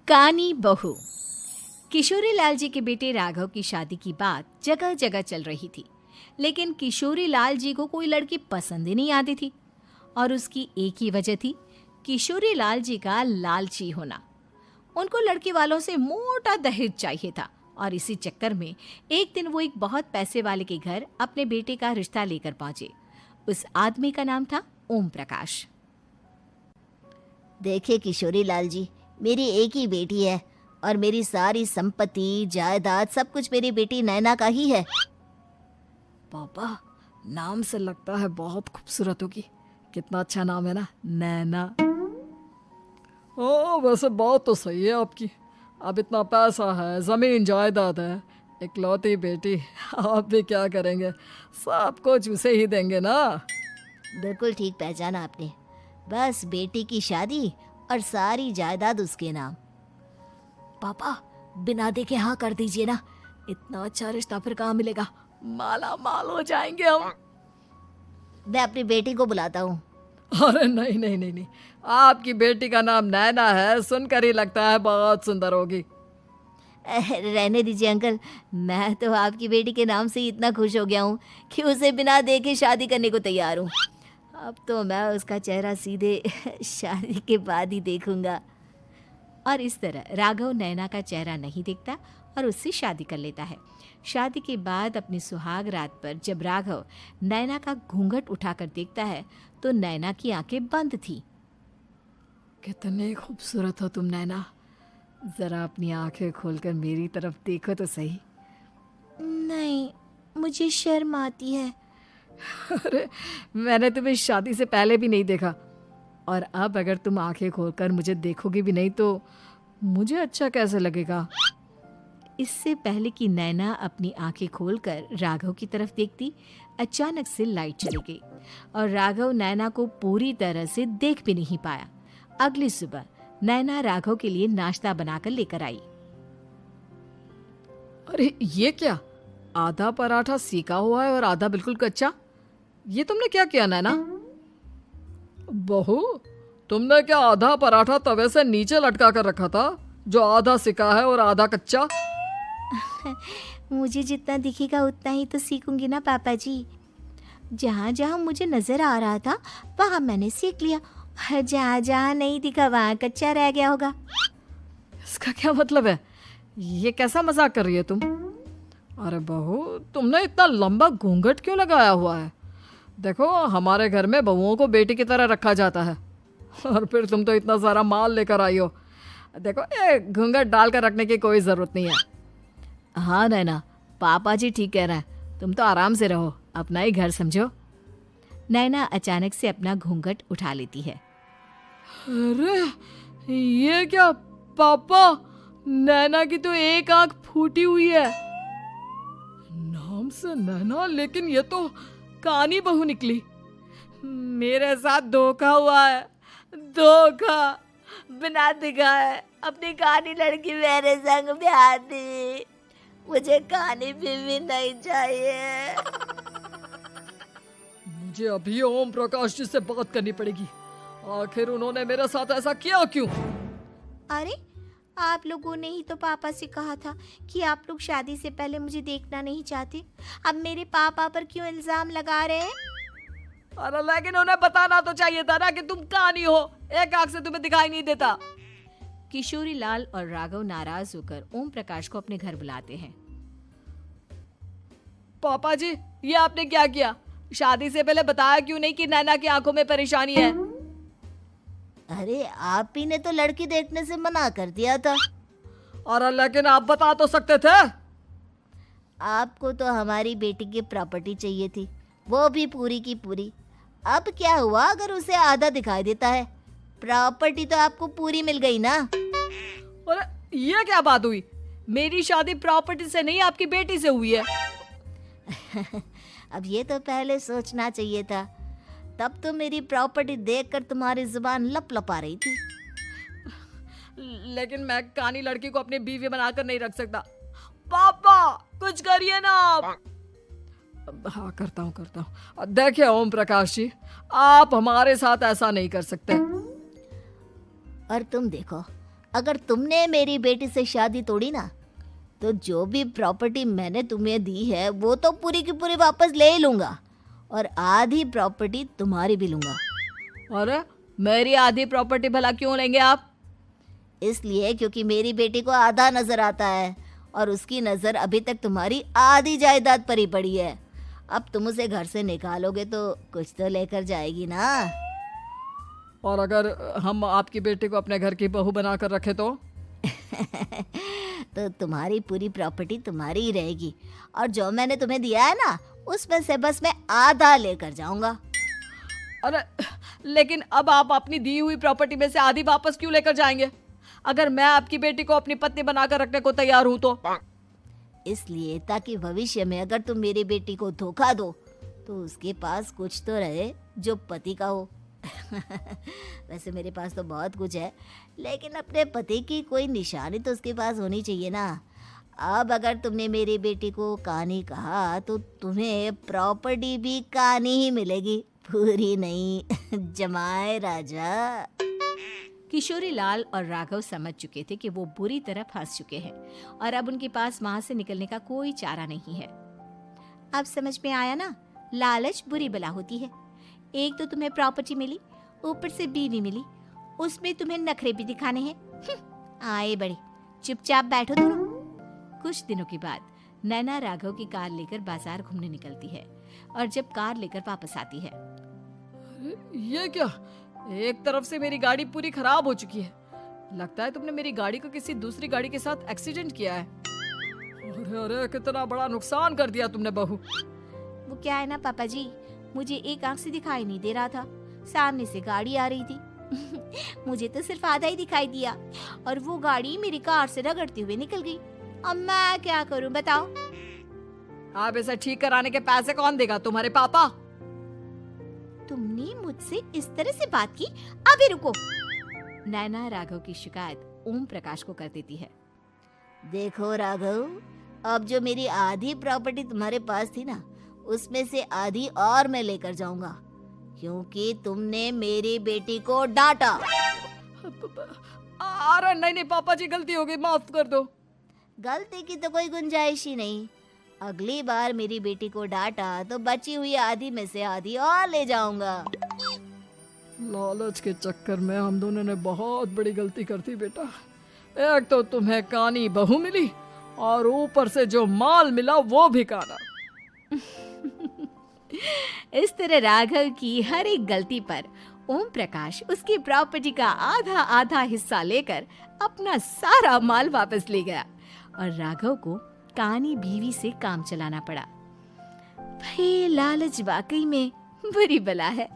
कानी बहू। किशोरी लाल जी के बेटे राघव की शादी की बात जगह जगह चल रही थी, लेकिन किशोरी लाल जी को कोई लड़की पसंद ही नहीं आती थी। और उसकी एक ही वजह थी, किशोरी लाल जी का लालची होना। उनको लड़की वालों से मोटा दहेज चाहिए था और इसी चक्कर में एक दिन वो एक बहुत पैसे वाले के घर अपने बेटे का रिश्ता लेकर पहुंचे। उस आदमी का नाम था ओम प्रकाश। देखिए किशोरी लाल जी, मेरी एक ही बेटी है और मेरी सारी संपत्ति जायदाद सब कुछ मेरी बेटी नैना का ही है। पापा, नाम से लगता है बहुत खूबसूरत होगी। कितना अच्छा नाम है ना, नैना। ओ, वैसे बात तो सही है आपकी। अब इतना पैसा है, जमीन जायदाद है, इकलौती बेटी, आप भी क्या करेंगे? सब कुछ उसे ही देंगे ना। बिल्कुल ठीक पहचाना आपने। बस बेटी की शादी और सारी जायदाद उसके नाम। पापा, बिना देखे हाँ कर दीजिए ना। इतना अच्छा रिश्ता फिर कहाँ मिलेगा? माला माल हो जाएंगे हम। मैं अपनी बेटी को बुलाता हूँ। अरे नहीं नहीं नहीं नहीं, आपकी बेटी का नाम नैना है, सुनकर ही लगता है बहुत सुंदर होगी। रहने दीजिए अंकल, मैं तो आपकी बेटी के नाम से ही इतना खुश हो गया हूँ कि उसे बिना देखे शादी करने को तैयार हूँ। अब तो मैं उसका चेहरा सीधे शादी के बाद ही देखूंगा। और इस तरह राघव नैना का चेहरा नहीं देखता और उससे शादी कर लेता है। शादी के बाद अपनी सुहाग रात पर जब राघव नैना का घूंघट उठाकर देखता है तो नैना की आंखें बंद थी। कितनी खूबसूरत हो तुम नैना, जरा अपनी आंखें खोलकर मेरी तरफ देखो तो सही। नहीं, मुझे शर्म आती है। अरे, मैंने तुम्हें शादी से पहले भी नहीं देखा, और अब अगर तुम आंखें खोलकर मुझे देखोगी भी नहीं तो मुझे अच्छा कैसे लगेगा? इससे पहले कि नैना अपनी आंखें खोलकर राघव की तरफ देखती, अचानक से लाइट चली गई और राघव नैना को पूरी तरह से देख भी नहीं पाया। अगली सुबह नैना राघव के लिए नाश्ता बनाकर लेकर आई। अरे ये क्या, आधा पराठा सीका हुआ है और आधा बिल्कुल कच्चा। ये तुमने क्या किया नैना? बहू, तुमने क्या आधा पराठा तवे से नीचे लटका कर रखा था, जो आधा सिका है और आधा कच्चा? मुझे जितना दिखेगा उतना ही तो सीखूंगी ना पापा जी। जहाँ जहाँ मुझे नजर आ रहा था वहाँ मैंने सीख लिया, जहाँ जहाँ नहीं दिखा वहाँ कच्चा रह गया होगा। इसका क्या मतलब है? ये कैसा मजाक कर रही है तुम? अरे बहू, तुमने इतना लंबा घूंघट क्यों लगाया हुआ है? देखो, हमारे घर में बहुओं को बेटी की तरह रखा जाता है, और फिर तुम तो इतना सारा माल लेकर आई हो। देखो, ये घूंघट डालकर रखने की कोई ज़रूरत नहीं है। हाँ नैना, पापा जी ठीक कह रहे हैं, तुम तो आराम से रहो, अपना ही घर समझो। नैना अचानक से अपना घूंघट उठा लेती है। अरे ये क्या पापा, नैना की तो एक आंख फूटी हुई है। नाम से नैना, लेकिन ये तो कानी बहू निकली। मेरे साथ धोखा हुआ है, धोखा। बिना दिखाए अपनी कानी लड़की मेरे संग ब्याह दी। मुझे कानी बीवी नहीं चाहिए। मुझे अभी ओम प्रकाश जी से बात करनी पड़ेगी। आखिर उन्होंने मेरे साथ ऐसा किया क्यों? अरे, आप लोगों ने ही तो पापा से कहा था कि आप लोग शादी से पहले मुझे देखना नहीं चाहते। अब मेरे पापा पर क्यों इल्जाम लगा रहे हैं? अरे लेकिन उन्हें बताना तो चाहिए था ना कि तुम कानी हो, एक आंख से तुम्हें दिखाई नहीं देता। किशोरी लाल और राघव नाराज होकर ओम प्रकाश को अपने घर बुलाते हैं। पापा जी, ये आपने क्या किया? शादी से पहले बताया क्यों नहीं कि नैना की आंखों में परेशानी है? अरे, आप ही ने तो लड़की देखने से मना कर दिया था। और लेकिन आप बता तो सकते थे। आपको तो हमारी बेटी की प्रॉपर्टी चाहिए थी, वो भी पूरी की पूरी। अब क्या हुआ अगर उसे आधा दिखाई देता है? प्रॉपर्टी तो आपको पूरी मिल गई ना। अरे ये क्या बात हुई? मेरी शादी प्रॉपर्टी से नहीं, आपकी बेटी से हुई है। अब ये तो पहले सोचना चाहिए था, तब तो मेरी प्रॉपर्टी देखकर तुम्हारी जुबान लप लपा रही थी। लेकिन मैं कानी लड़की को अपनी बीवी बनाकर नहीं रख सकता। पापा, कुछ करिए ना आप। हाँ, करता हूँ। देखिए ओम प्रकाश जी, आप हमारे साथ ऐसा नहीं कर सकते। और तुम देखो, अगर तुमने मेरी बेटी से शादी तोड़ी ना, तो जो भी प्रॉपर्टी मैंने तुम्हें दी है वो तो पूरी की पूरी वापस ले ही लूँगा, और आधी प्रॉपर्टी तुम्हारी भी लूँगा। अरे मेरी आधी प्रॉपर्टी भला क्यों लेंगे आप? इसलिए क्योंकि मेरी बेटी को आधा नजर आता है और उसकी नज़र अभी तक तुम्हारी आधी जायदाद पर ही पड़ी है। अब तुम उसे घर से निकालोगे तो कुछ तो लेकर जाएगी ना। और अगर हम आपकी बेटी को अपने घर की बहू बना कर रखे तो? तो तुम्हारी पूरी प्रॉपर्टी तुम्हारी ही रहेगी, और जो मैंने तुम्हें दिया है ना, उसमें से बस मैं आधा लेकर जाऊंगा। अरे लेकिन अब आप अपनी दी हुई प्रॉपर्टी में से आधी वापस क्यों लेकर जाएंगे? अगर मैं आपकी बेटी को अपनी पत्नी बनाकर रखने को तैयार हूं तो? इसलिए ताकि भविष्य में अगर तुम मेरी बेटी को धोखा दो तो उसके पास कुछ तो रहे जो पति का हो। वैसे मेरे पास तो बहुत कुछ है, लेकिन अपने पति की कोई निशानी तो उसके पास होनी चाहिए ना। अब अगर तुमने मेरी बेटी को कानी कहा तो तुम्हें प्रॉपर्टी भी कानी ही मिलेगी, पूरी नहीं। जमाए राजा। किशोरी लाल और राघव समझ चुके थे कि वो बुरी तरह फंस चुके हैं और अब उनके पास वहां से निकलने का कोई चारा नहीं है। अब समझ में आया ना, लालच बुरी बला होती है। एक तो तुम्हें प्रॉपर्टी मिली, ऊपर से बीवी मिली, उसमें तुम्हें नखरे भी दिखाने हैं। आए बड़े, चुपचाप बैठो दोनों। कुछ दिनों के बाद नैना राघव की कार लेकर बाजार घूमने निकलती है और जब कार लेकर वापस आती है, ये क्या? एक तरफ से मेरी गाड़ी पूरी खराब हो चुकी है। लगता है तुमने मेरी गाड़ी को किसी दूसरी गाड़ी के साथ एक्सीडेंट किया है। अरे अरे कितना बड़ा नुकसान कर दिया तुमने बहू। वो क्या है ना पापा जी, मुझे एक आंख से दिखाई नहीं दे रहा था, सामने से गाड़ी आ रही थी। मुझे तो सिर्फ आधा ही दिखाई दिया और वो गाड़ी मेरी कार से रगड़ते हुए निकल गई। अब मैं क्या करूं बताओ? आप इसे ठीक कराने के पैसे कौन देगा? तुम्हारे पापा? तुमने मुझसे इस तरह से बात की? अभी रुको। नैना राघव की शिकायत ओम प्रकाश को कर देती है। देखो राघव, अब जो मेरी आधी प्रॉपर्टी तुम्हारे पास थी ना, उसमें से आधी और मैं लेकर जाऊंगा, क्योंकि तुमने मेरी बेटी को डांटा। अरे नहीं नहीं पापा जी, गलती हो गई, माफ कर दो। गलती की तो कोई गुंजाइश ही नहीं। अगली बार मेरी बेटी को डांटा तो बची हुई आधी में से आधी और ले जाऊंगा। लालच के चक्कर में हम दोनों ने बहुत बड़ी गलती कर दी बेटा। एक तो तुम्हें कानी बहू मिली और ऊपर से जो माल मिला वो भी काना। इस तरह राघव की हर एक गलती पर ओम प्रकाश उसकी प्रॉपर्टी का आधा आधा हिस्सा लेकर अपना सारा माल वापस ले गया और राघव को कानी बीवी से काम चलाना पड़ा। भाई लालच वाकई में बुरी बला है।